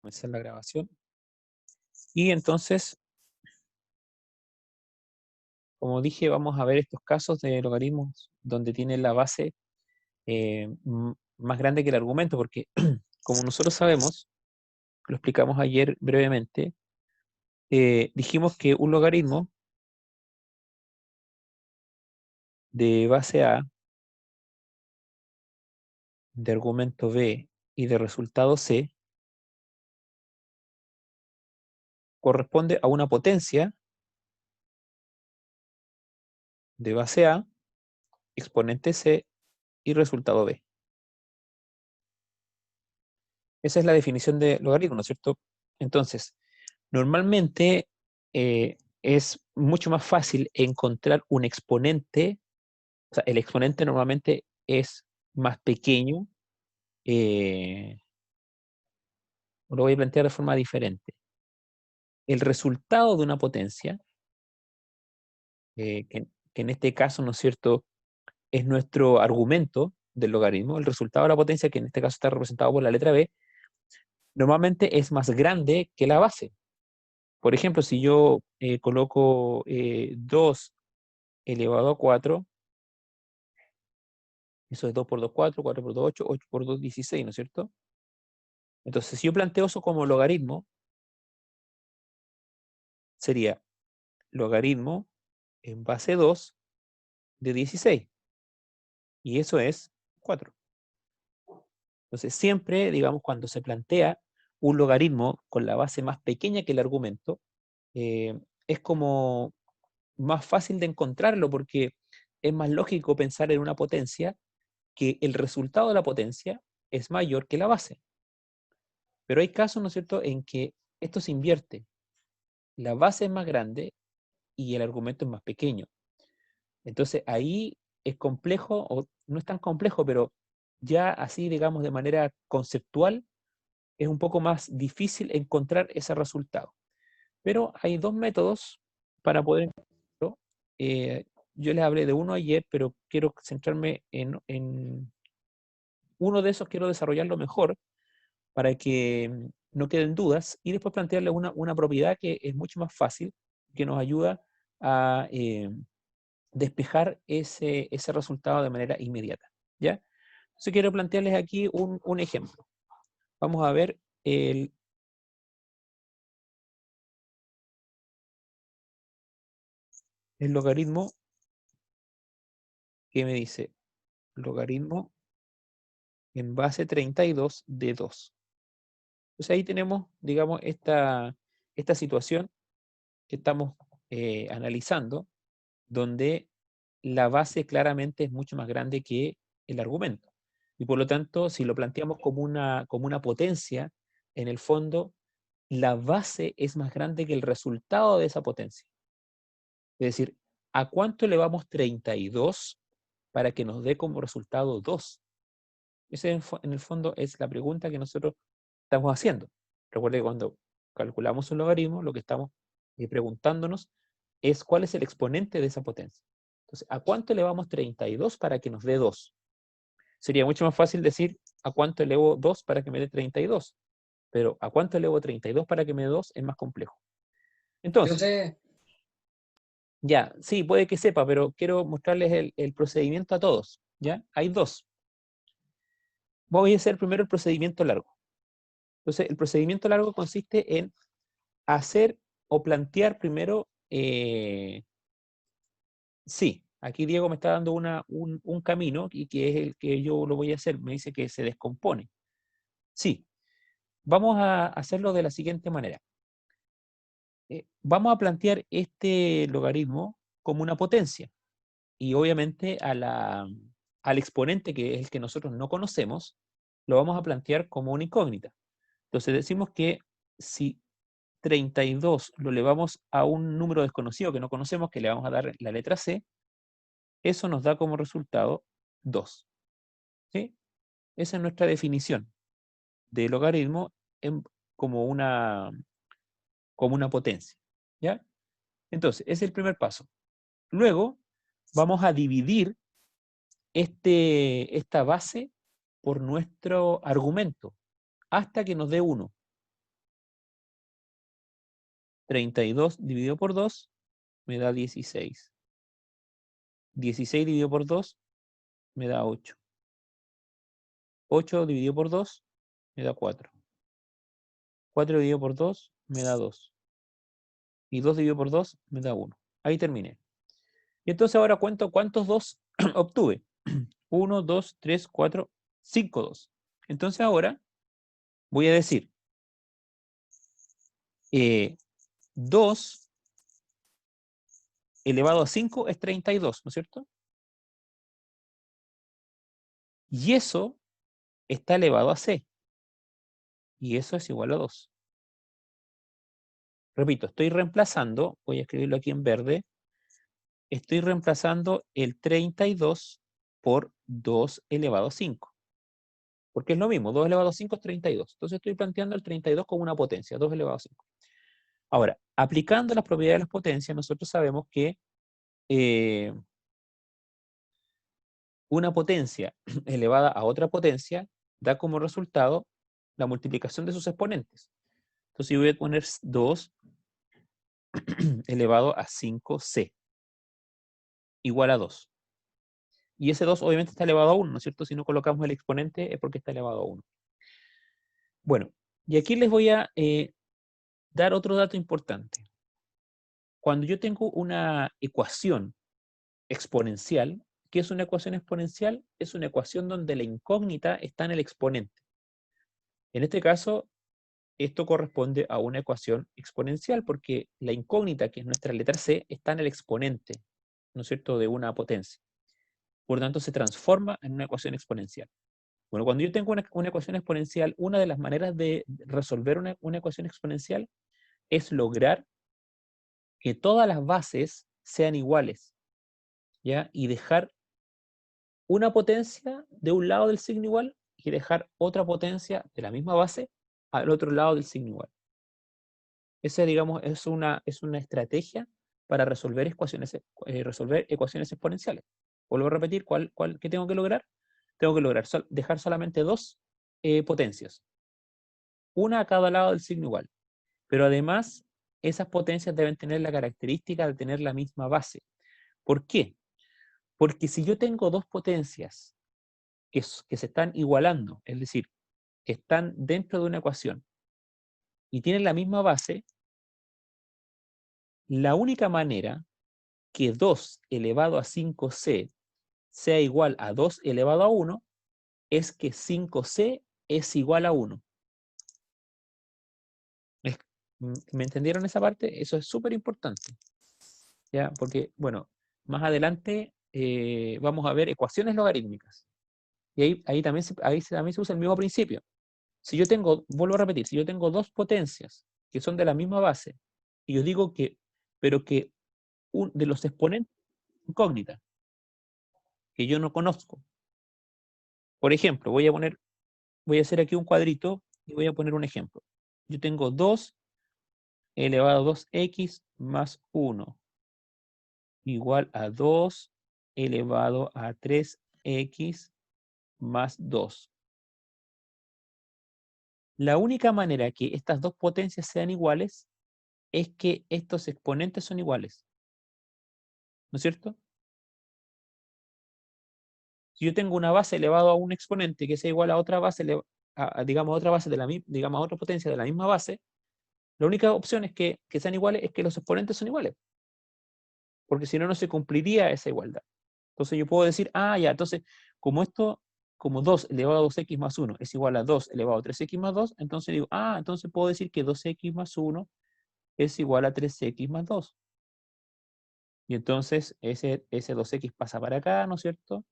Comenzar la grabación. Y entonces, como dije, vamos a ver estos casos de logaritmos donde tiene la base más grande que el argumento, porque como nosotros sabemos, lo explicamos ayer brevemente, dijimos que un logaritmo de base A, de argumento B y de resultado C corresponde a una potencia de base A, exponente C y resultado B. Esa es la definición de logaritmo, ¿no es cierto? Entonces, normalmente es mucho más fácil encontrar un exponente, o sea, el exponente normalmente es más pequeño, lo voy a plantear de forma diferente. El resultado de una potencia, que en este caso, ¿no es cierto?, es nuestro argumento del logaritmo, el resultado de la potencia, que en este caso está representado por la letra B, normalmente es más grande que la base. Por ejemplo, si yo coloco 2 elevado a 4, eso es 2 por 2, 4, 4 por 2, 8, 8 por 2, 16, ¿no es cierto? Entonces, si yo planteo eso como logaritmo, sería logaritmo en base 2 de 16. Y eso es 4. Entonces, siempre, digamos, cuando se plantea un logaritmo con la base más pequeña que el argumento, es como más fácil de encontrarlo porque es más lógico pensar en una potencia que el resultado de la potencia es mayor que la base. Pero hay casos, ¿no es cierto?, en que esto se invierte. La base es más grande y el argumento es más pequeño. Entonces ahí es complejo, o no es tan complejo, pero ya así, digamos, de manera conceptual, es un poco más difícil encontrar ese resultado. Pero hay dos métodos para poder encontrarlo. Yo les hablé de uno ayer, pero quiero centrarme en uno de esos, quiero desarrollarlo mejor para que no queden dudas y después plantearles una propiedad que es mucho más fácil, que nos ayuda a despejar ese resultado de manera inmediata, ¿ya? Entonces quiero plantearles aquí un ejemplo. Vamos a ver el logaritmo que me dice logaritmo en base 32 de 2. Entonces ahí tenemos, digamos, esta situación que estamos analizando, donde la base claramente es mucho más grande que el argumento. Y por lo tanto, si lo planteamos como una potencia, en el fondo, la base es más grande que el resultado de esa potencia. Es decir, ¿a cuánto elevamos 32 para que nos dé como resultado 2? Esa en el fondo es la pregunta que nosotros estamos haciendo. Recuerde que cuando calculamos un logaritmo, lo que estamos preguntándonos es cuál es el exponente de esa potencia. Entonces, ¿a cuánto elevamos 32 para que nos dé 2? Sería mucho más fácil decir ¿a cuánto elevo 2 para que me dé 32? Pero ¿a cuánto elevo 32 para que me dé 2? Es más complejo. Yo Entonces, sé, ya, sí, puede que sepa, pero quiero mostrarles el procedimiento a todos. ¿Ya? Hay dos. Voy a hacer primero el procedimiento largo. Entonces, el procedimiento largo consiste en hacer o plantear primero, sí, aquí Diego me está dando un camino y que es el que yo lo voy a hacer. Me dice que se descompone. Sí, vamos a hacerlo de la siguiente manera. Vamos a plantear este logaritmo como una potencia y obviamente al exponente, que es el que nosotros no conocemos, lo vamos a plantear como una incógnita. Entonces decimos que si 32 lo elevamos a un número desconocido que no conocemos, que le vamos a dar la letra C, eso nos da como resultado 2. ¿Sí? Esa es nuestra definición de logaritmo como como una potencia. ¿Ya? Entonces, ese es el primer paso. Luego, vamos a dividir esta base por nuestro argumento hasta que nos dé 1. 32 dividido por 2 me da 16. 16 dividido por 2 me da 8. 8 dividido por 2 me da 4. 4 dividido por 2 me da 2. Y 2 dividido por 2 me da 1. Ahí terminé. Y entonces ahora cuento cuántos 2 obtuve. 1, 2, 3, 4, 5 2. Entonces ahora voy a decir 2 elevado a 5 es 32, ¿no es cierto? Y eso está elevado a c. Y eso es igual a 2. Repito, estoy reemplazando, voy a escribirlo aquí en verde, estoy reemplazando el 32 por 2 elevado a 5. Porque es lo mismo, 2 elevado a 5 es 32. Entonces estoy planteando el 32 como una potencia, 2 elevado a 5. Ahora, aplicando las propiedades de las potencias, nosotros sabemos que una potencia elevada a otra potencia da como resultado la multiplicación de sus exponentes. Entonces yo voy a poner 2 elevado a 5c igual a 2. Y ese 2 obviamente está elevado a 1, ¿no es cierto? Si no colocamos el exponente es porque está elevado a 1. Bueno, y aquí les voy a dar otro dato importante. Cuando yo tengo una ecuación exponencial, ¿qué es una ecuación exponencial? Es una ecuación donde la incógnita está en el exponente. En este caso, esto corresponde a una ecuación exponencial porque la incógnita, que es nuestra letra c, está en el exponente, ¿no es cierto?, de una potencia. Por lo tanto, se transforma en una ecuación exponencial. Bueno, cuando yo tengo una ecuación exponencial, una de las maneras de resolver una ecuación exponencial es lograr que todas las bases sean iguales, ¿ya? Y dejar una potencia de un lado del signo igual y dejar otra potencia de la misma base al otro lado del signo igual. Esa, digamos, es una estrategia para resolver ecuaciones exponenciales. Vuelvo a repetir, ¿qué tengo que lograr? Tengo que lograr dejar solamente dos potencias, una a cada lado del signo igual. Pero además, esas potencias deben tener la característica de tener la misma base. ¿Por qué? Porque si yo tengo dos potencias que se están igualando, es decir, que están dentro de una ecuación y tienen la misma base, la única manera que 2 elevado a 5c sea igual a 2 elevado a 1 es que 5c es igual a 1. ¿Me entendieron esa parte? Eso es súper importante, ¿ya? Porque, bueno, más adelante vamos a ver ecuaciones logarítmicas. Y ahí también se usa el mismo principio. Si yo tengo, vuelvo a repetir, si yo tengo dos potencias que son de la misma base, y yo digo que, pero que de los exponentes incógnita, que yo no conozco. Por ejemplo, voy a hacer aquí un cuadrito y voy a poner un ejemplo. Yo tengo 2 elevado a 2x más 1 igual a 2 elevado a 3x más 2. La única manera que estas dos potencias sean iguales es que estos exponentes son iguales. ¿No es cierto? Si yo tengo una base elevado a un exponente que sea igual a otra base, digamos, a otra base de digamos, a otra potencia de la misma base, la única opción es que sean iguales, es que los exponentes son iguales. Porque si no, no se cumpliría esa igualdad. Entonces yo puedo decir, ya, entonces, como 2 elevado a 2x más 1 es igual a 2 elevado a 3x más 2, entonces digo, entonces puedo decir que 2x más 1 es igual a 3x más 2. Y entonces ese 2x pasa para acá, ¿no es cierto?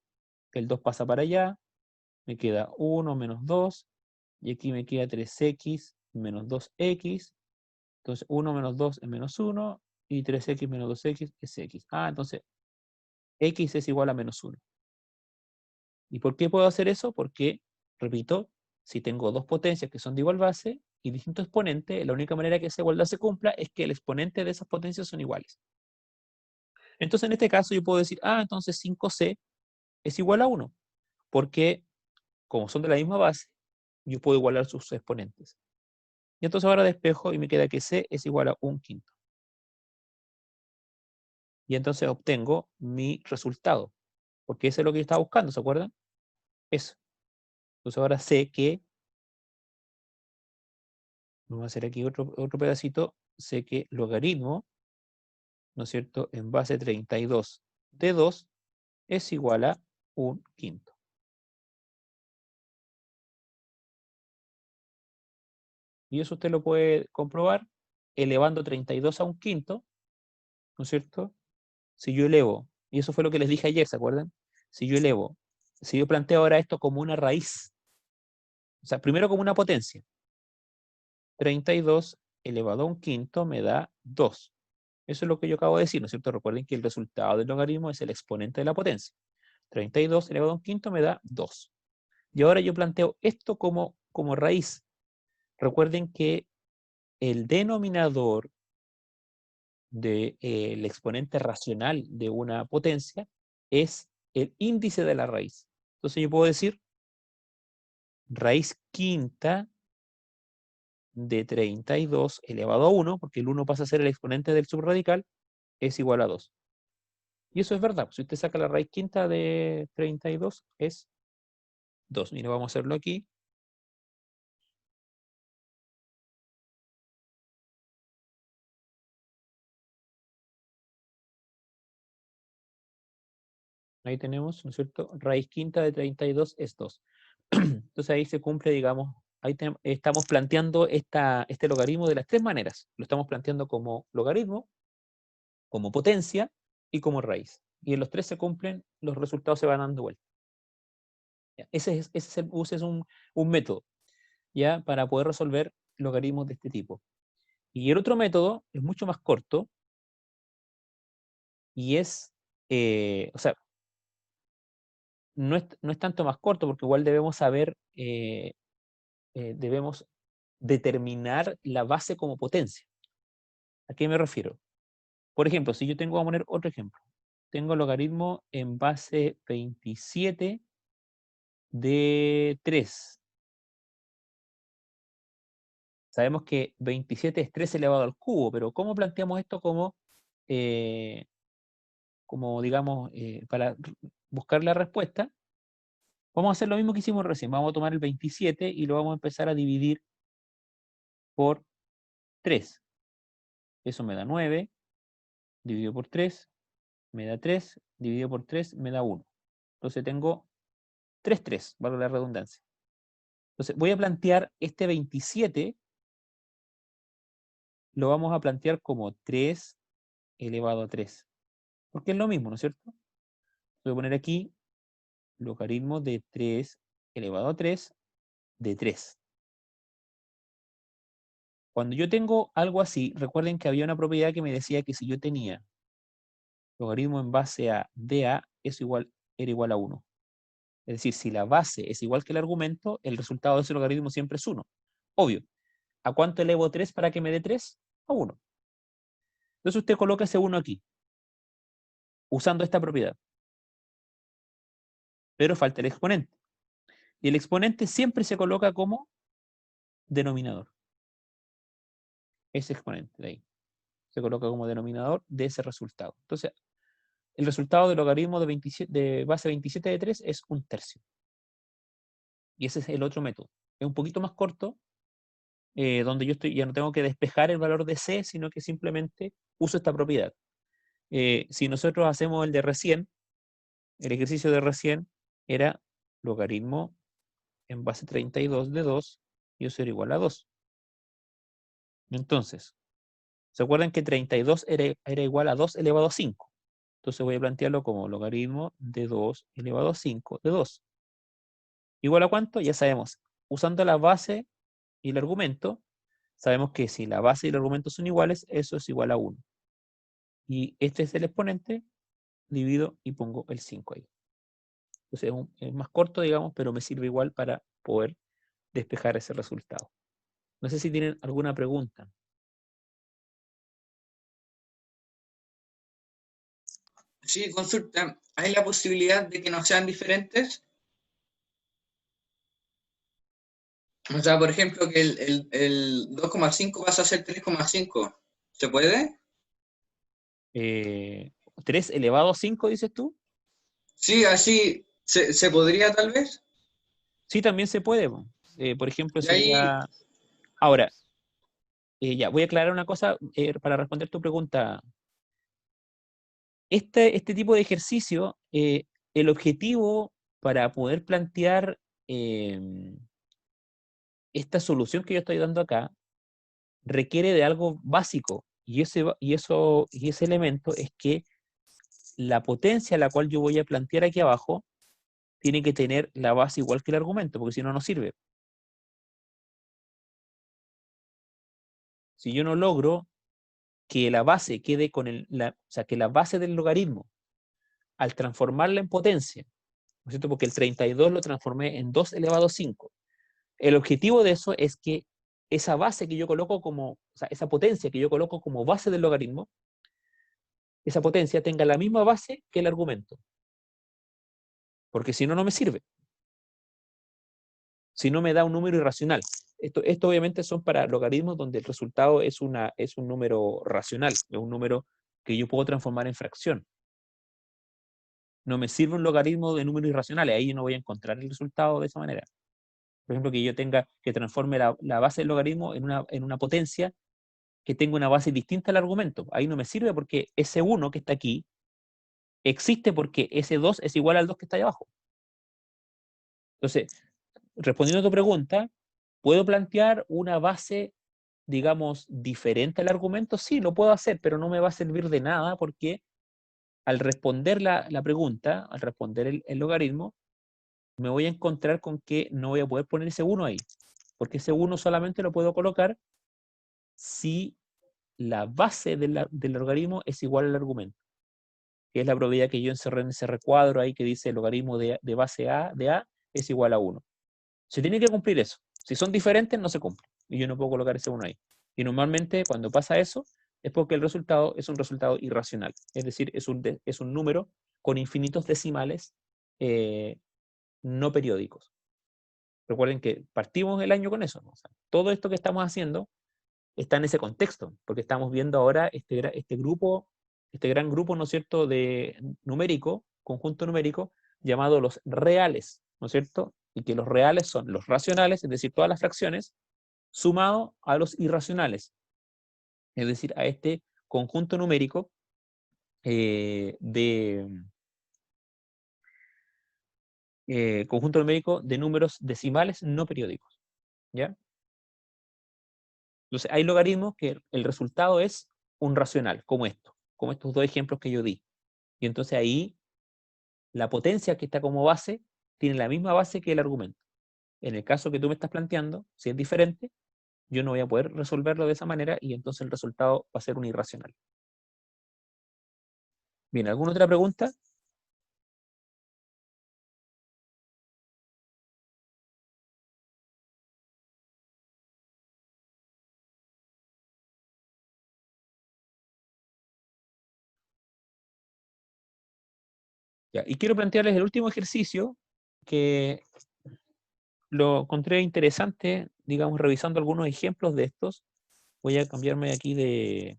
El 2 pasa para allá, me queda 1 menos 2, y aquí me queda 3x menos 2x. Entonces 1 menos 2 es menos 1, y 3x menos 2x es x. Entonces x es igual a menos 1. ¿Y por qué puedo hacer eso? Porque, repito, si tengo dos potencias que son de igual base y distinto exponente, la única manera que esa igualdad se cumpla es que el exponente de esas potencias son iguales. Entonces, en este caso, yo puedo decir, entonces 5c es igual a 1, porque como son de la misma base, yo puedo igualar sus exponentes. Y entonces ahora despejo y me queda que c es igual a 1/5. Y entonces obtengo mi resultado. Porque eso es lo que yo estaba buscando, ¿se acuerdan? Eso. Entonces ahora sé que, vamos a hacer aquí otro pedacito, sé que logaritmo, ¿no es cierto?, en base 32 de 2 es igual a 1/5. Y eso usted lo puede comprobar elevando 32 a 1/5, ¿no es cierto? Si yo elevo, y eso fue lo que les dije ayer, ¿se acuerdan? Si yo elevo, si yo planteo ahora esto como una raíz, o sea, primero como una potencia, 32 elevado a 1/5 me da 2. Eso es lo que yo acabo de decir, ¿no es cierto? Recuerden que el resultado del logaritmo es el exponente de la potencia. 32 elevado a 1/5 me da 2. Y ahora yo planteo esto como raíz. Recuerden que el denominador del exponente racional de una potencia es el índice de la raíz. Entonces yo puedo decir raíz quinta de 32 elevado a 1, porque el 1 pasa a ser el exponente del subradical, es igual a 2. Y eso es verdad. Si usted saca la raíz quinta de 32, es 2. Mira, vamos a hacerlo aquí. Ahí tenemos, ¿no es cierto? Raíz quinta de 32 es 2. Entonces ahí se cumple, digamos, ahí estamos planteando este logaritmo de las tres maneras. Lo estamos planteando como logaritmo, como potencia y como raíz. Y en los tres se cumplen, los resultados se van dando vuelta. Ese es un método, ¿ya? Para poder resolver logaritmos de este tipo. Y el otro método es mucho más corto y es, o sea, no es tanto más corto porque igual debemos saber, debemos determinar la base como potencia. ¿A qué me refiero? Por ejemplo, si yo tengo, vamos a poner otro ejemplo. Tengo logaritmo en base 27 de 3. Sabemos que 27 es 3 elevado al cubo, pero ¿cómo planteamos esto eh, como digamos, para buscar la respuesta? Vamos a hacer lo mismo que hicimos recién. Vamos a tomar el 27 y lo vamos a empezar a dividir por 3. Eso me da 9, dividido por 3, me da 3, dividido por 3, me da 1. Entonces tengo 3, valga la redundancia. Entonces voy a plantear este 27, lo vamos a plantear como 3 elevado a 3. Porque es lo mismo, ¿no es cierto? Voy a poner aquí logaritmo de 3 elevado a 3 de 3. Cuando yo tengo algo así, recuerden que había una propiedad que me decía que si yo tenía logaritmo en base a dA, era igual a 1. Es decir, si la base es igual que el argumento, el resultado de ese logaritmo siempre es 1. Obvio. ¿A cuánto elevo 3 para que me dé 3? A 1. Entonces usted coloca ese 1 aquí, usando esta propiedad. Pero falta el exponente. Y el exponente siempre se coloca como denominador. Ese exponente de ahí. Se coloca como denominador de ese resultado. Entonces, el resultado del logaritmo de base 27 de 3 es 1/3. Y ese es el otro método. Es un poquito más corto, donde yo ya no tengo que despejar el valor de C, sino que simplemente uso esta propiedad. Si nosotros hacemos el de recién, el ejercicio de recién era logaritmo en base 32 de 2, y eso era igual a 2. Entonces, ¿se acuerdan que 32 era igual a 2 elevado a 5? Entonces voy a plantearlo como logaritmo de 2 elevado a 5 de 2. ¿Igual a cuánto? Ya sabemos. Usando la base y el argumento, sabemos que si la base y el argumento son iguales, eso es igual a 1. Y este es el exponente, divido y pongo el 5 ahí. Entonces es más corto, digamos, pero me sirve igual para poder despejar ese resultado. No sé si tienen alguna pregunta. Sí, consulta. ¿Hay la posibilidad de que no sean diferentes? O sea, por ejemplo, que el 2,5 pasa a ser 3,5. ¿Se puede? 3 elevado a 5, dices tú. Sí, así se podría tal vez. Sí, también se puede, po. Por ejemplo, Y ahí, sería... Ahora, ya, voy a aclarar una cosa para responder tu pregunta. Este tipo de ejercicio, el objetivo para poder plantear esta solución que yo estoy dando acá requiere de algo básico. Y ese elemento es que la potencia a la cual yo voy a plantear aquí abajo tiene que tener la base igual que el argumento, porque si no, no sirve. Si yo no logro que la base quede con o sea, que la base del logaritmo, al transformarla en potencia, ¿no es cierto? Porque el 32 lo transformé en 2 elevado a 5. El objetivo de eso es que esa base que yo coloco como, o sea, esa potencia que yo coloco como base del logaritmo, esa potencia tenga la misma base que el argumento, porque si no, no me sirve. Si no me da un número irracional. Esto obviamente son para logaritmos donde el resultado es un número racional, es un número que yo puedo transformar en fracción. No me sirve un logaritmo de números irracionales, ahí yo no voy a encontrar el resultado de esa manera. Por ejemplo, que yo tenga que transforme la base del logaritmo en una potencia que tenga una base distinta al argumento. Ahí no me sirve porque ese 1 que está aquí existe porque ese 2 es igual al 2 que está ahí abajo. Entonces, respondiendo a tu pregunta, ¿puedo plantear una base, digamos, diferente al argumento? Sí, lo puedo hacer, pero no me va a servir de nada porque al responder la pregunta, al responder el logaritmo, me voy a encontrar con que no voy a poder poner ese 1 ahí, porque ese 1 solamente lo puedo colocar si la base del logaritmo es igual al argumento, que es la probabilidad que yo encerré en ese recuadro ahí que dice el logaritmo de base A de A es igual a 1. Se tiene que cumplir eso. Si son diferentes, no se cumple. Y yo no puedo colocar ese 1 ahí. Y normalmente cuando pasa eso, es porque el resultado es un resultado irracional. Es decir, es un número con infinitos decimales no periódicos. Recuerden que partimos el año con eso, ¿no? O sea, todo esto que estamos haciendo está en ese contexto, porque estamos viendo ahora este grupo, este gran grupo, ¿no es cierto?, de numérico, conjunto numérico, llamado los reales, ¿no es cierto? Y que los reales son los racionales, es decir, todas las fracciones, sumado a los irracionales, es decir, a este conjunto numérico de conjunto numérico de números decimales no periódicos, ¿ya? Entonces, hay logaritmos que el resultado es un racional, como estos dos ejemplos que yo di. Y entonces ahí la potencia que está como base tiene la misma base que el argumento. En el caso que tú me estás planteando, si es diferente, yo no voy a poder resolverlo de esa manera y entonces el resultado va a ser un irracional. Bien, ¿alguna otra pregunta? Ya, y quiero plantearles el último ejercicio que lo encontré interesante, digamos, revisando algunos ejemplos de estos. Voy a cambiarme aquí de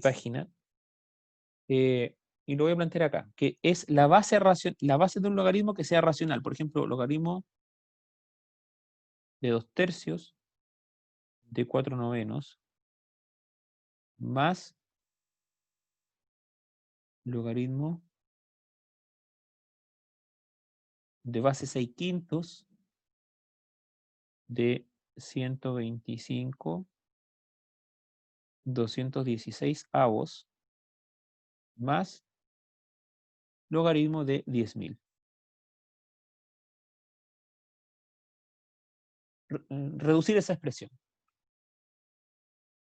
página. Y lo voy a plantear acá, que es la base de un logaritmo que sea racional. Por ejemplo, logaritmo de 2/3 de 4/9 más logaritmo de base 6/5 de 125 216 avos más logaritmo de 10.000. Reducir esa expresión.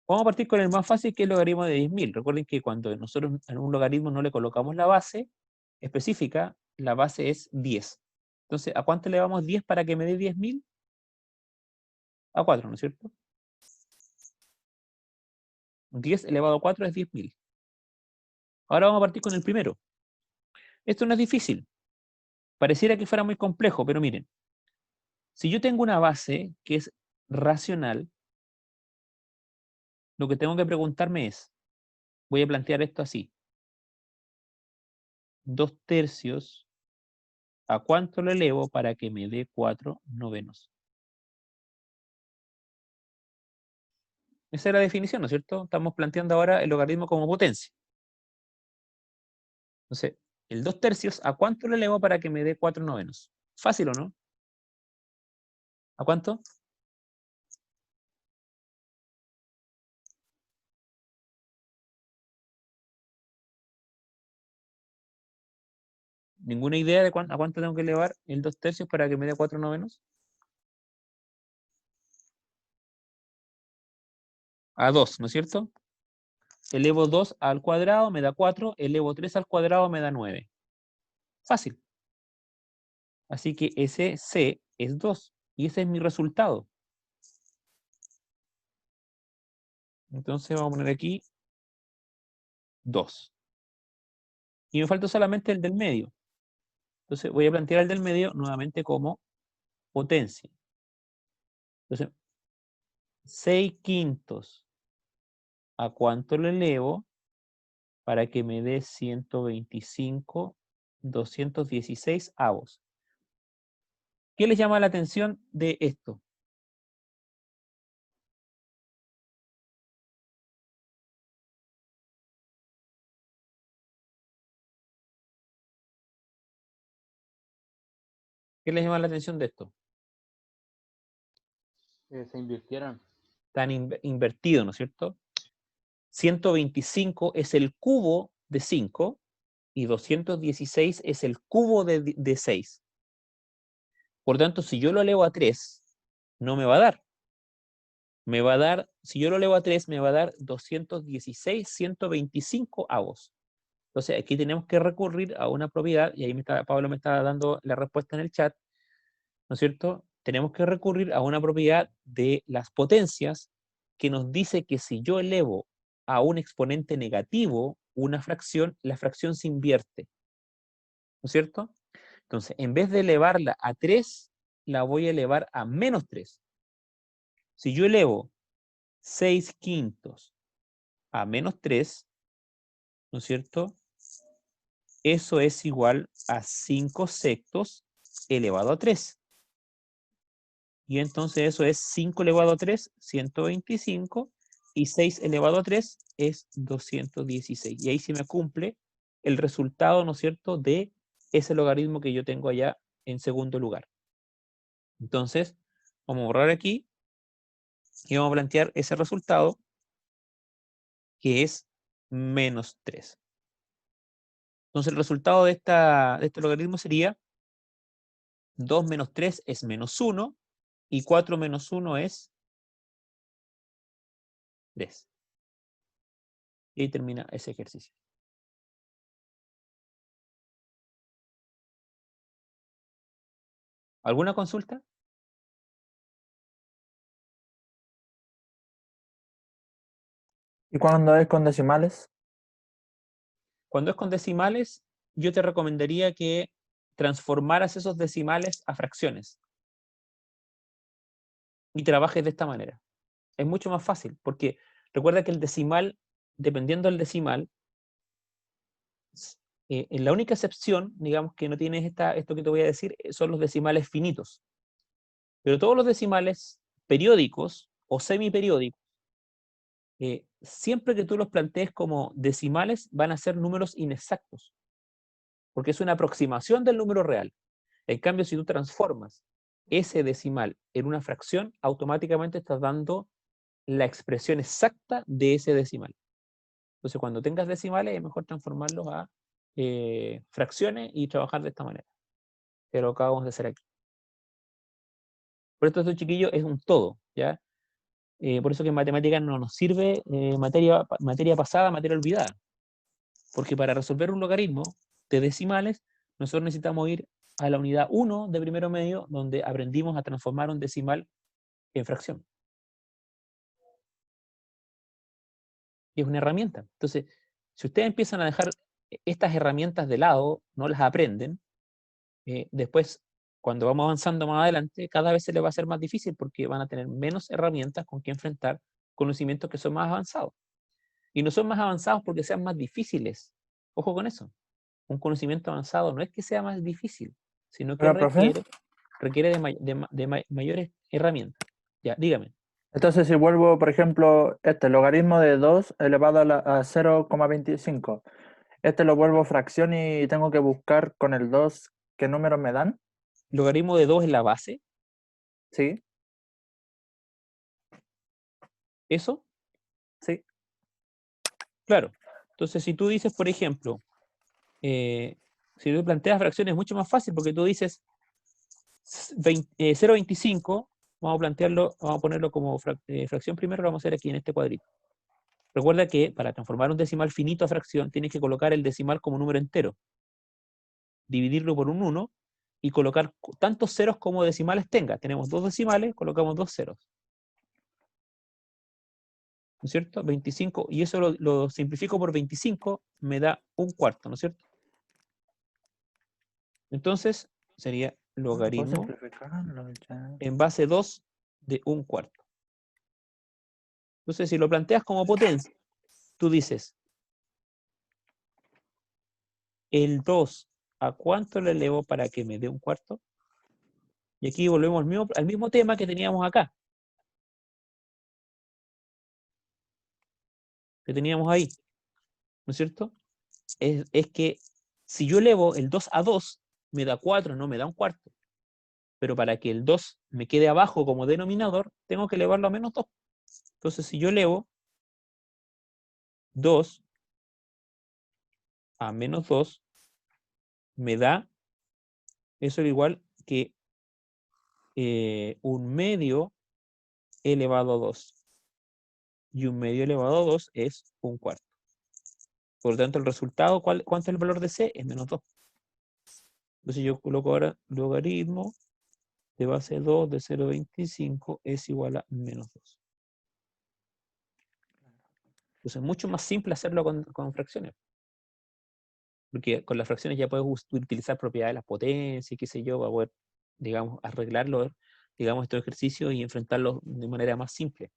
Vamos a partir con el más fácil, que es el logaritmo de 10.000. Recuerden que cuando nosotros en un logaritmo no le colocamos la base específica, la base es 10. Entonces, ¿a cuánto le damos 10 para que me dé 10.000? A 4, ¿no es cierto? 10 elevado a 4 es 10.000. Ahora vamos a partir con el primero. Esto no es difícil. Pareciera que fuera muy complejo, pero miren. Si yo tengo una base que es racional, lo que tengo que preguntarme es, voy a plantear esto así. 2/3 ¿a cuánto lo elevo para que me dé 4/9? Esa es la definición, ¿no es cierto? Estamos planteando ahora el logaritmo como potencia. Entonces, el 2/3 ¿a cuánto lo elevo para que me dé 4/9? ¿Fácil o no? ¿A cuánto? ¿Ninguna idea de a cuánto tengo que elevar el 2/3 para que me dé 4/9? A 2, ¿no es cierto? Elevo 2 al cuadrado, me da 4. Elevo 3 al cuadrado, me da 9. Fácil. Así que ese C es 2. Y ese es mi resultado. Entonces vamos a poner aquí 2. Y me falta solamente el del medio. Entonces voy a plantear el del medio nuevamente como potencia. Entonces, 6/5 ¿a cuánto lo elevo para que me dé 125/216 avos? ¿Qué les llama la atención de esto? ¿Qué les llama la atención de esto? Se invirtieron. Tan invertido, ¿no es cierto? 125 es el cubo de 5 y 216 es el cubo de 6. Por tanto, si yo lo elevo a 3, no me va a dar. Me va a dar, si yo lo elevo a 3, me va a dar 216, 125 avos. Entonces, aquí tenemos que recurrir a una propiedad, y ahí Pablo me está dando la respuesta en el chat, ¿no es cierto? Tenemos que recurrir a una propiedad de las potencias que nos dice que si yo elevo a un exponente negativo una fracción, la fracción se invierte, ¿no es cierto? Entonces, en vez de elevarla a 3, la voy a elevar a -3. Si yo elevo 6/5 a -3, ¿no es cierto? Eso es igual a 5/6 elevado a 3. Y entonces eso es 5 elevado a 3, 125, y 6 elevado a 3 es 216. Y ahí sí me cumple el resultado, ¿no es cierto?, de ese logaritmo que yo tengo allá en segundo lugar. Entonces, vamos a borrar aquí y vamos a plantear ese resultado que es -3. Entonces, el resultado de este logaritmo sería 2 menos 3 es -1 y 4 menos 1 es 3. Y ahí termina ese ejercicio. ¿Alguna consulta? ¿Y cuando es con decimales? Cuando es con decimales, yo te recomendaría que transformaras esos decimales a fracciones y trabajes de esta manera. Es mucho más fácil, porque recuerda que el decimal, dependiendo del decimal, la única excepción, digamos, que no tienes esto que te voy a decir, son los decimales finitos. Pero todos los decimales periódicos o semiperiódicos, siempre que tú los plantees como decimales, van a ser números inexactos, porque es una aproximación del número real. En cambio, si tú transformas ese decimal en una fracción, automáticamente estás dando la expresión exacta de ese decimal. Entonces, cuando tengas decimales, es mejor transformarlos a fracciones y trabajar de esta manera. Que lo acabamos de hacer aquí. Por esto, chiquillo, es un todo, ¿ya? Por eso que en matemáticas no nos sirve materia pasada, materia olvidada. Porque para resolver un logaritmo de decimales, nosotros necesitamos ir a la unidad 1 de primero medio, donde aprendimos a transformar un decimal en fracción. Y es una herramienta. Entonces, si ustedes empiezan a dejar estas herramientas de lado, no las aprenden, después, cuando vamos avanzando más adelante, cada vez se les va a hacer más difícil porque van a tener menos herramientas con que enfrentar conocimientos que son más avanzados. Y no son más avanzados porque sean más difíciles. Ojo con eso. un conocimiento avanzado no es que sea más difícil, sino que Pero, profe, requiere de mayores herramientas. Ya, dígame. entonces si vuelvo, por ejemplo, el logaritmo de 2 elevado a 0,25, lo vuelvo fracción y tengo que buscar con el 2 qué números me dan, Logaritmo de 2 es la base, ¿sí? ¿eso? Sí. Claro. Entonces, si tú dices, por ejemplo, si tú planteas fracciones es mucho más fácil porque tú dices 0,25, vamos a ponerlo como fracción primero, lo vamos a hacer aquí en este cuadrito. Recuerda que para transformar un decimal finito a fracción tienes que colocar el decimal como número entero, dividirlo por un 1 y colocar tantos ceros como decimales tenga. Tenemos 2 decimales, colocamos 2 ceros. ¿No es cierto? 25, y eso lo simplifico por 25, me da un cuarto, ¿no es cierto? Entonces, sería ¿Puedo logaritmo simplificarlo ya? en base 2 de un cuarto. Entonces, si lo planteas como potencia, tú dices, el 2, ¿a cuánto le elevo para que me dé un cuarto? Y aquí volvemos al mismo tema que teníamos acá, que teníamos ahí, ¿no es cierto? Es que si yo elevo el 2 a 2, me da 4, no me da un cuarto. Pero para que el 2 me quede abajo como denominador, tengo que elevarlo a menos 2. Entonces, si yo elevo 2 a menos 2, me da eso igual que un medio elevado a 2. Y un medio elevado a 2 es un cuarto. Por lo tanto, el resultado, ¿cuánto es el valor de C? Es menos 2. Entonces yo coloco ahora logaritmo de base 2 de 0,25 es igual a menos 2. Entonces es mucho más simple hacerlo con fracciones. Porque con las fracciones ya puedes utilizar propiedades de las potencias, qué sé yo, para poder, digamos, arreglarlo, digamos, estos ejercicios y enfrentarlos de manera más simple.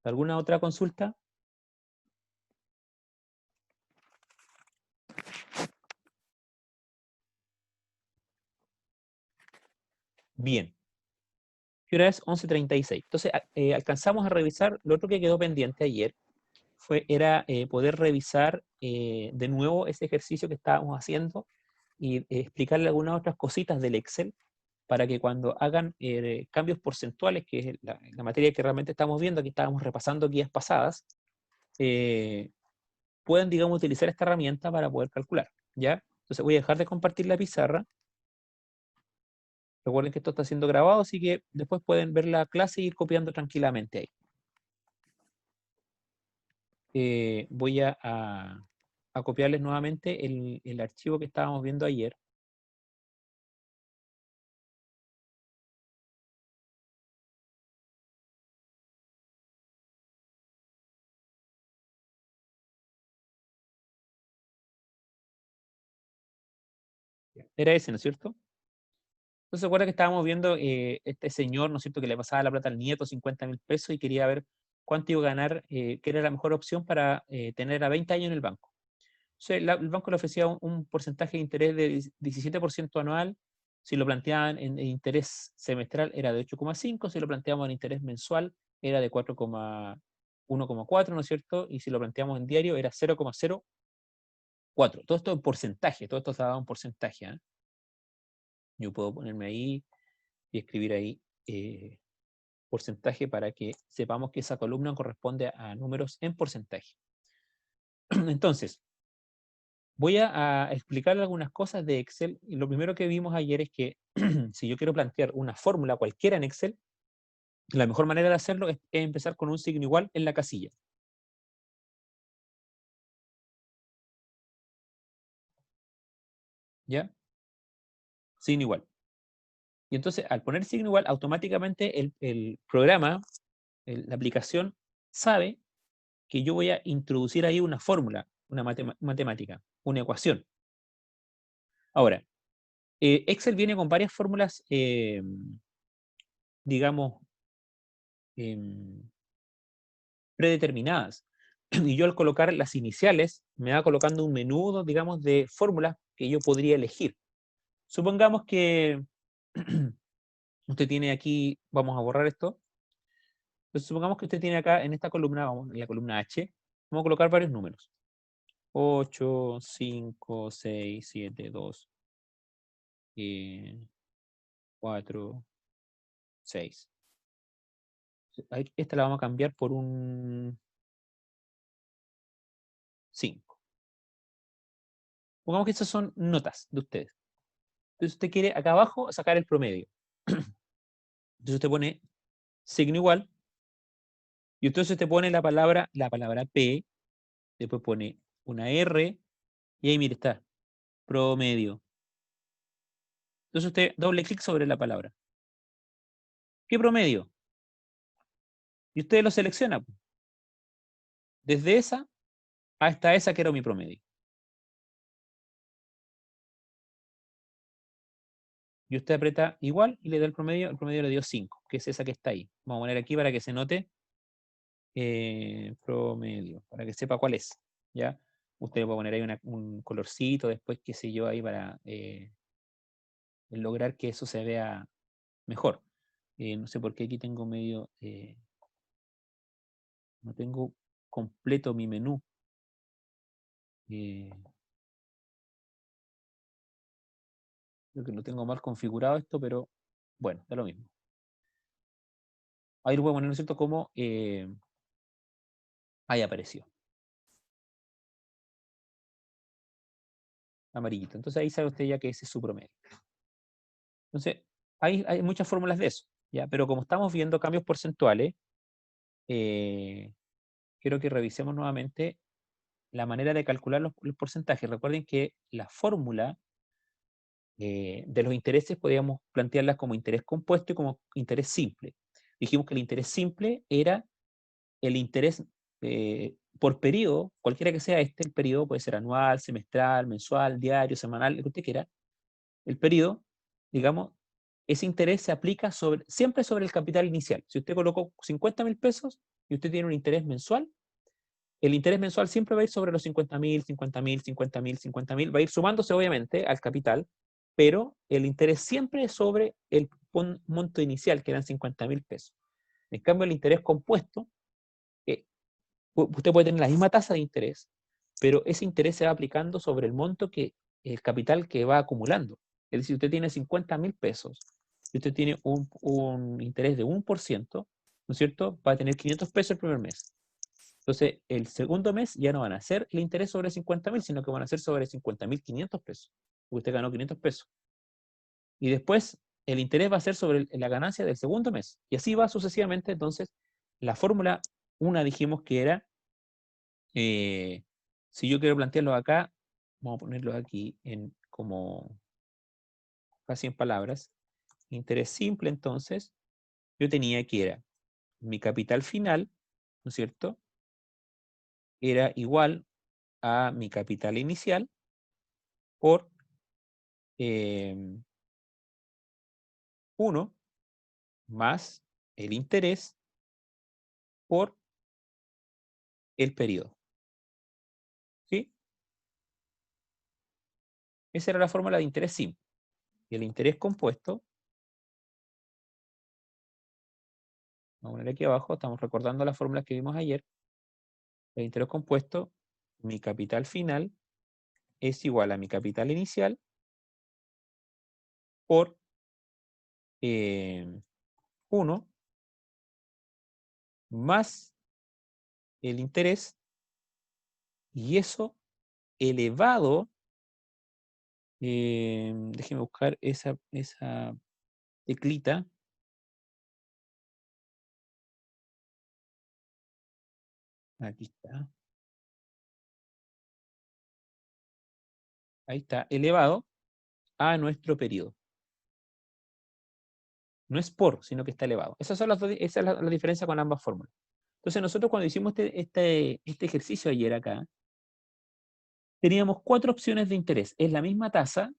¿Alguna otra consulta? Bien. ¿Qué hora es? 11:36. Entonces, alcanzamos a revisar, lo otro que quedó pendiente ayer era poder revisar de nuevo ese ejercicio que estábamos haciendo y explicarle algunas otras cositas del Excel para que cuando hagan cambios porcentuales, que es la materia que realmente estamos viendo, aquí estábamos repasando guías pasadas, puedan, digamos, utilizar esta herramienta para poder calcular, ¿ya? Entonces voy a dejar de compartir la pizarra. Recuerden que esto está siendo grabado, así que después pueden ver la clase y ir copiando tranquilamente ahí. Voy a copiarles nuevamente el archivo que estábamos viendo ayer. Era ese, ¿no es cierto? Entonces, ¿se acuerda que estábamos viendo este señor, ¿no es cierto?, que le pasaba la plata al nieto, 50.000 pesos, y quería ver cuánto iba a ganar, qué era la mejor opción para tener a 20 años en el banco. Entonces, el banco le ofrecía un porcentaje de interés de 17% anual. Si lo planteaban en interés semestral era de 8,5, si lo planteamos en interés mensual era de 1,4, ¿no es cierto? Y si lo planteamos en diario era 0,04. Todo esto en porcentaje, todo esto se daba un porcentaje, ¿eh? Yo puedo ponerme ahí y escribir ahí porcentaje para que sepamos que esa columna corresponde a números en porcentaje. Entonces, voy a explicar algunas cosas de Excel. Y lo primero que vimos ayer es que si yo quiero plantear una fórmula cualquiera en Excel, la mejor manera de hacerlo es empezar con un signo igual en la casilla. ¿Ya? Signo igual. Y entonces, al poner signo igual, automáticamente el programa, la aplicación, sabe que yo voy a introducir ahí una fórmula, una matemática, una ecuación. Ahora, Excel viene con varias fórmulas, digamos, predeterminadas. y yo al colocar las iniciales, me va colocando un menú, digamos, de fórmulas que yo podría elegir. Supongamos que usted tiene aquí, vamos a borrar esto. Entonces, supongamos que usted tiene acá en esta columna, vamos, en la columna H, vamos a colocar varios números. 8, 5, 6, 7, 2, 4, 6. Esta la vamos a cambiar por un 5. Pongamos que estas son notas de ustedes. Entonces usted quiere acá abajo sacar el promedio. Entonces usted pone signo igual, y entonces usted pone la palabra P, después pone una R, y ahí mire está, promedio. Entonces usted doble clic sobre la palabra. ¿Qué promedio? Y usted lo selecciona. Desde esa hasta esa que era mi promedio. Y usted aprieta igual y le da el promedio le dio 5, que es esa que está ahí. Vamos a poner aquí para que se note promedio, para que sepa cuál es. ¿Ya? Usted puede poner ahí un colorcito, después qué sé yo, ahí para lograr que eso se vea mejor. No sé por qué aquí tengo medio, no tengo completo mi menú. Creo que lo tengo mal configurado esto, pero bueno, da lo mismo. Ahí lo voy a poner, ¿no es cierto?, como ahí apareció. Amarillito. Entonces ahí sabe usted ya que ese es su promedio. Entonces, hay muchas fórmulas de eso, ¿ya? Pero como estamos viendo cambios porcentuales, quiero que revisemos nuevamente la manera de calcular los porcentajes. Recuerden que la fórmula de los intereses podíamos plantearlas como interés compuesto y como interés simple. Dijimos que el interés simple era el interés por periodo, cualquiera que sea este, el periodo puede ser anual, semestral, mensual, diario, semanal, lo que usted quiera. El periodo, digamos, ese interés se aplica siempre sobre el capital inicial. Si usted colocó 50.000 pesos y usted tiene un interés mensual, el interés mensual siempre va a ir sobre los 50.000, 50.000, 50.000, 50.000, va a ir sumándose obviamente al capital, pero el interés siempre es sobre el monto inicial, que eran 50.000 pesos. En cambio, el interés compuesto, usted puede tener la misma tasa de interés, pero ese interés se va aplicando sobre el monto el capital que va acumulando. Es decir, si usted tiene 50.000 pesos y usted tiene un interés de 1%, ¿no es cierto?, va a tener 500 pesos el primer mes. Entonces, el segundo mes ya no van a ser el interés sobre 50.000, sino que van a ser sobre 50.500 pesos. Usted ganó 500 pesos. Y después, el interés va a ser sobre la ganancia del segundo mes. Y así va sucesivamente. Entonces, la fórmula, una dijimos que era, si yo quiero plantearlo acá, vamos a ponerlo aquí como casi en palabras. Interés simple, entonces, yo tenía que era mi capital final, ¿no es cierto?, era igual a mi capital inicial por 1 más el interés por el periodo. ¿Sí? Esa era la fórmula de interés simple. Y el interés compuesto, vamos a poner aquí abajo, estamos recordando las fórmulas que vimos ayer. El interés compuesto, mi capital final es igual a mi capital inicial por 1 más el interés, y eso elevado, déjeme buscar esa teclita. Aquí está. Ahí está, elevado a nuestro periodo. No es por, sino que está elevado. Esa es la diferencia con ambas fórmulas. Entonces nosotros cuando hicimos este ejercicio ayer acá, teníamos 4 opciones de interés. Es la misma tasa,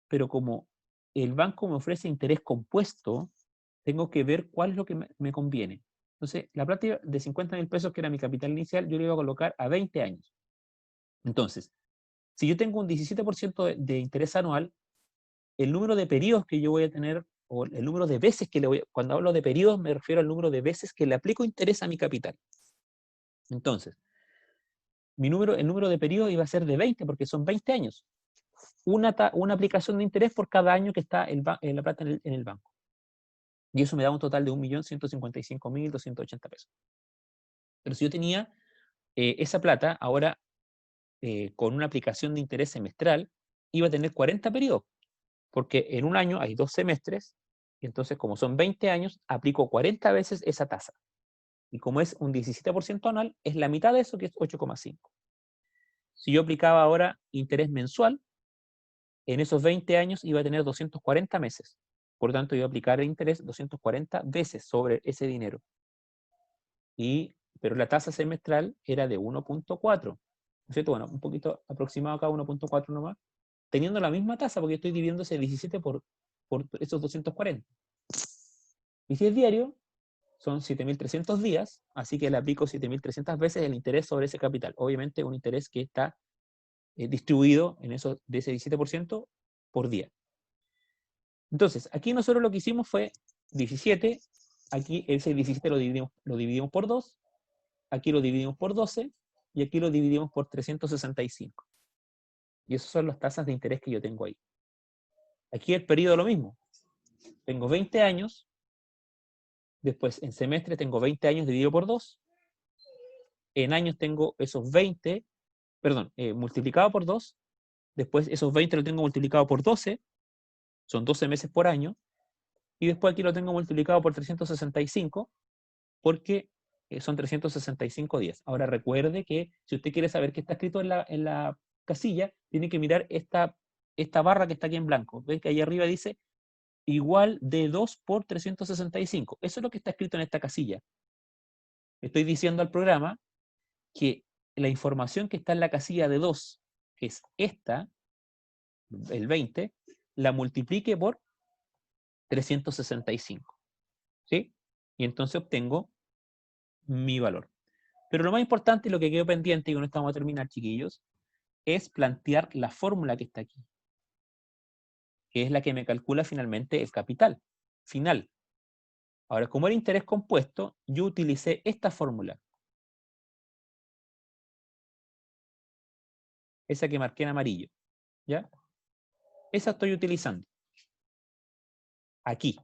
pero como el banco me ofrece interés compuesto, tengo que ver cuál es lo que me conviene. Entonces, la plata de 50.000 pesos, que era mi capital inicial, yo le iba a colocar a 20 años. Entonces, si yo tengo un 17% de interés anual, el número de periodos que yo voy a tener, o el número de veces que le voy a... Cuando hablo de periodos, me refiero al número de veces que le aplico interés a mi capital. Entonces, el número de periodos iba a ser de 20, porque son 20 años. Una aplicación de interés por cada año que está la plata en el banco. Y eso me da un total de 1.155.280 pesos. Pero si yo tenía esa plata, ahora con una aplicación de interés semestral, iba a tener 40 periodos. Porque en un año hay 2 semestres, y entonces como son 20 años, aplico 40 veces esa tasa. Y como es un 17% anual, es la mitad de eso, que es 8,5. Si yo aplicaba ahora interés mensual, en esos 20 años iba a tener 240 meses. Por lo tanto, iba a aplicar el interés 240 veces sobre ese dinero. Pero la tasa semestral era de 1.4. ¿No es cierto? Bueno, un poquito aproximado acá, 1.4 nomás. Teniendo la misma tasa, porque estoy dividiendo ese 17 por esos 240. Y si es diario, son 7.300 días, así que le aplico 7.300 veces el interés sobre ese capital. Obviamente un interés que está distribuido de ese 17% por día. Entonces, aquí nosotros lo que hicimos fue 17, aquí ese 17 lo dividimos por 2, aquí lo dividimos por 12, y aquí lo dividimos por 365. Y esas son las tasas de interés que yo tengo ahí. Aquí el periodo lo mismo. Tengo 20 años, después en semestre tengo 20 años dividido por 2, en años tengo esos 20, multiplicado por 2, después esos 20 lo tengo multiplicado por 12, son 12 meses por año, y después aquí lo tengo multiplicado por 365, porque son 365 días. Ahora recuerde que si usted quiere saber qué está escrito en la casilla, tiene que mirar esta barra que está aquí en blanco. ¿Ven que ahí arriba dice igual de 2 por 365? Eso es lo que está escrito en esta casilla. Estoy diciendo al programa que la información que está en la casilla de 2, que es esta, el 20, la multiplique por 365. ¿Sí? Y entonces obtengo mi valor. Pero lo más importante y lo que quedó pendiente, y con esto vamos a terminar, chiquillos, es plantear la fórmula que está aquí, que es la que me calcula finalmente el capital final. Ahora, como era interés compuesto, yo utilicé esta fórmula. Esa que marqué en amarillo. ¿Ya? Esa estoy utilizando. Aquí.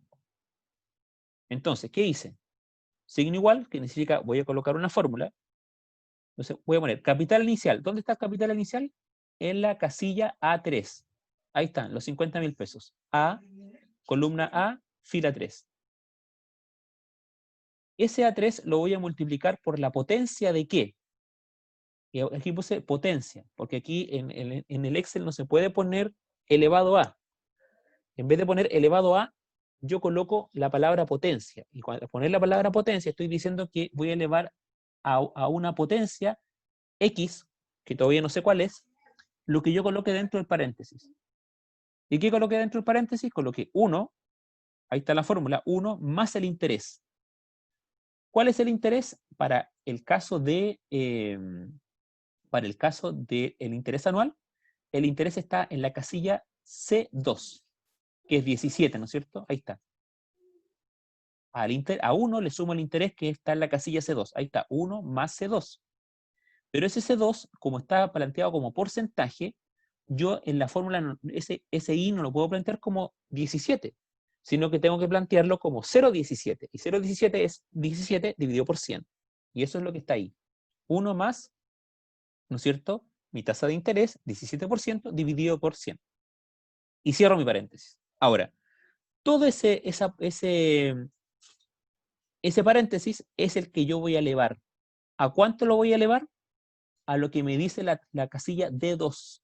Entonces, ¿qué hice? Signo igual, que significa voy a colocar una fórmula. Entonces voy a poner capital inicial. ¿Dónde está el capital inicial? En la casilla A3. Ahí están, los 50.000 pesos. A, columna A, fila 3. Ese A3 lo voy a multiplicar por la potencia de ¿qué? Y aquí puse potencia, porque aquí en el Excel no se puede poner elevado a. En vez de poner elevado a, yo coloco la palabra potencia. Y cuando poner la palabra potencia, estoy diciendo que voy a elevar a una potencia X, que todavía no sé cuál es, lo que yo coloque dentro del paréntesis. ¿Y qué coloqué dentro del paréntesis? Coloqué 1, ahí está la fórmula, 1 más el interés. ¿Cuál es el interés? Para el caso del interés anual, el interés está en la casilla C2, que es 17, ¿no es cierto? Ahí está. A 1 le sumo el interés que está en la casilla C2. Ahí está, 1 más C2. Pero ese C2, como está planteado como porcentaje, yo en la fórmula, ese I no lo puedo plantear como 17, sino que tengo que plantearlo como 0,17. Y 0,17 es 17 dividido por 100. Y eso es lo que está ahí. 1 más, ¿no es cierto? Mi tasa de interés, 17% dividido por 100. Y cierro mi paréntesis. Ahora, todo ese paréntesis es el que yo voy a elevar. ¿A cuánto lo voy a elevar? A lo que me dice la casilla D2.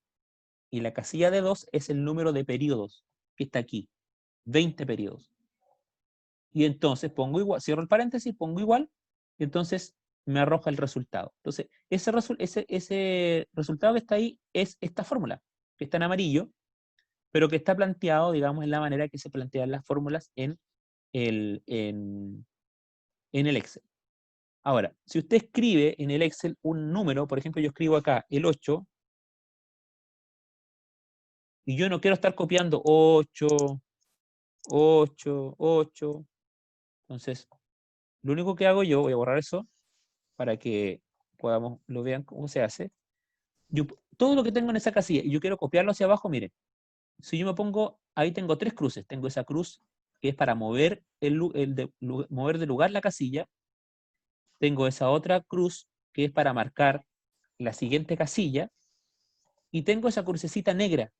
Y la casilla D2 es el número de periodos que está aquí. 20 periodos. Y entonces pongo igual, cierro el paréntesis, pongo igual, y entonces me arroja el resultado. Entonces, ese resultado que está ahí es esta fórmula, que está en amarillo, pero que está planteado, digamos, en la manera que se plantean las fórmulas en el Excel. Ahora, si usted escribe en el Excel un número, por ejemplo, yo escribo acá el 8, y yo no quiero estar copiando 8, 8, 8. Entonces, lo único que hago yo, voy a borrar eso para que lo vean cómo se hace. Todo lo que tengo en esa casilla y yo quiero copiarlo hacia abajo, miren. Si yo me pongo, ahí tengo 3 cruces. Tengo esa cruz que es para mover, mover de lugar la casilla. Tengo esa otra cruz que es para marcar la siguiente casilla. Y tengo esa crucecita negra.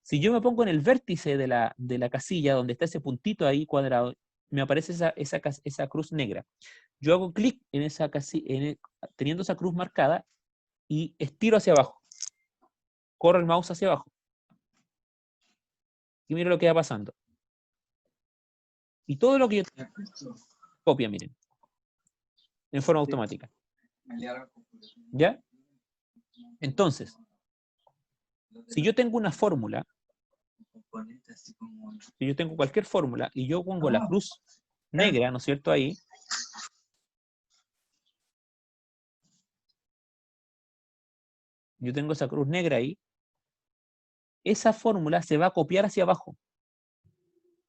Si yo me pongo en el vértice de la casilla, donde está ese puntito ahí cuadrado, me aparece esa cruz negra. Yo hago clic en esa casilla, teniendo esa cruz marcada, y estiro hacia abajo. Corro el mouse hacia abajo. Y miro lo que va pasando. Y todo lo que yo copia, miren. En forma automática. ¿Ya? Entonces, si yo tengo una fórmula, si yo tengo cualquier fórmula y yo pongo la cruz negra, ¿no es cierto? Ahí. Yo tengo esa cruz negra ahí. Esa fórmula se va a copiar hacia abajo.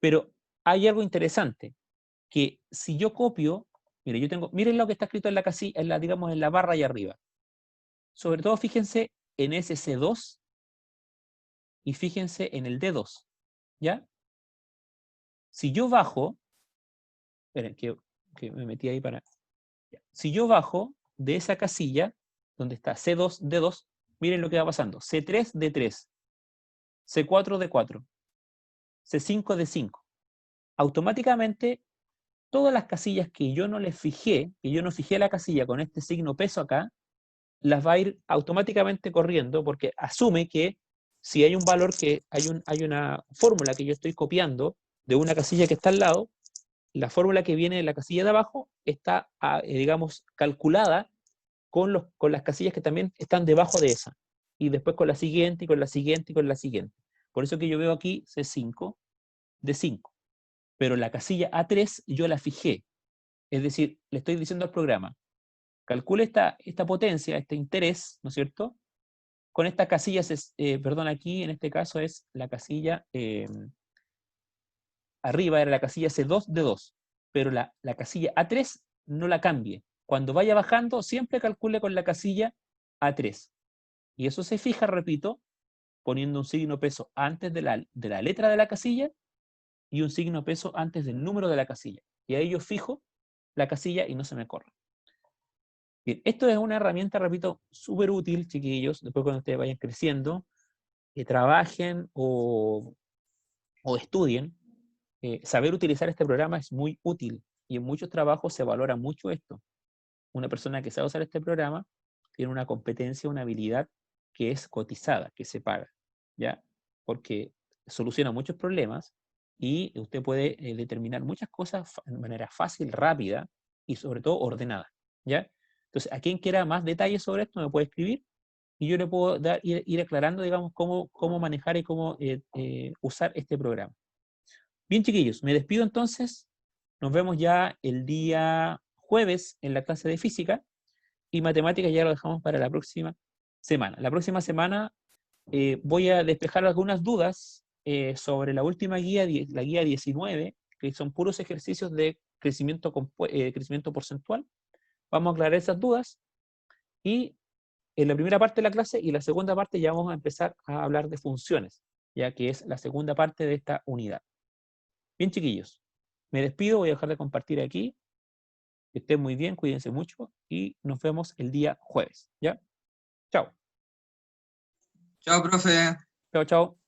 Pero hay algo interesante, que si yo copio, mire, miren lo que está escrito en la casilla, digamos, en la barra ahí arriba. Sobre todo, fíjense en ese C2 y fíjense en el D2, ¿ya? Si yo bajo, esperen, que me metí ahí para... Ya. Si yo bajo de esa casilla, donde está C2, D2, miren lo que va pasando. C3, D3, C4, D4, C5, D5. Automáticamente, todas las casillas que yo no les fijé, que yo no fijé la casilla con este signo peso acá, las va a ir automáticamente corriendo porque asume que si hay un valor hay una fórmula que yo estoy copiando de una casilla que está al lado, la fórmula que viene de la casilla de abajo está, digamos, calculada con las casillas que también están debajo de esa. Y después con la siguiente, y con la siguiente, y con la siguiente. Por eso que yo veo aquí C5, D5. Pero la casilla A3 yo la fijé. Es decir, le estoy diciendo al programa, calcule esta potencia, este interés, ¿no es cierto? Con estas casillas, perdón, aquí en este caso es la casilla, arriba era la casilla C2, D2, pero la casilla A3 no la cambie. Cuando vaya bajando, siempre calcule con la casilla A3. Y eso se fija, repito, poniendo un signo peso antes de la letra de la casilla y un signo peso antes del número de la casilla. Y ahí yo fijo la casilla y no se me corre. Bien, esto es una herramienta, repito, súper útil, chiquillos, después cuando ustedes vayan creciendo, que trabajen o estudien, saber utilizar este programa es muy útil y en muchos trabajos se valora mucho esto. Una persona que sabe usar este programa tiene una competencia, una habilidad que es cotizada, que se paga, ¿ya? Porque soluciona muchos problemas y usted puede determinar muchas cosas de manera fácil, rápida y sobre todo ordenada, ¿ya? Entonces, a quien quiera más detalles sobre esto me puede escribir y yo le puedo ir aclarando, digamos, cómo manejar y cómo usar este programa. Bien, chiquillos, me despido entonces. Nos vemos ya el día jueves en la clase de física y matemáticas ya lo dejamos para la próxima semana. La próxima semana voy a despejar algunas dudas sobre la última guía, la guía 19, que son puros ejercicios de crecimiento porcentual. Vamos a aclarar esas dudas y en la primera parte de la clase y la segunda parte ya vamos a empezar a hablar de funciones, ya que es la segunda parte de esta unidad. Bien, chiquillos, me despido, voy a dejar de compartir aquí. Que estén muy bien, cuídense mucho y nos vemos el día jueves, ¿ya? Chao. Chao, profe. Chao, chao.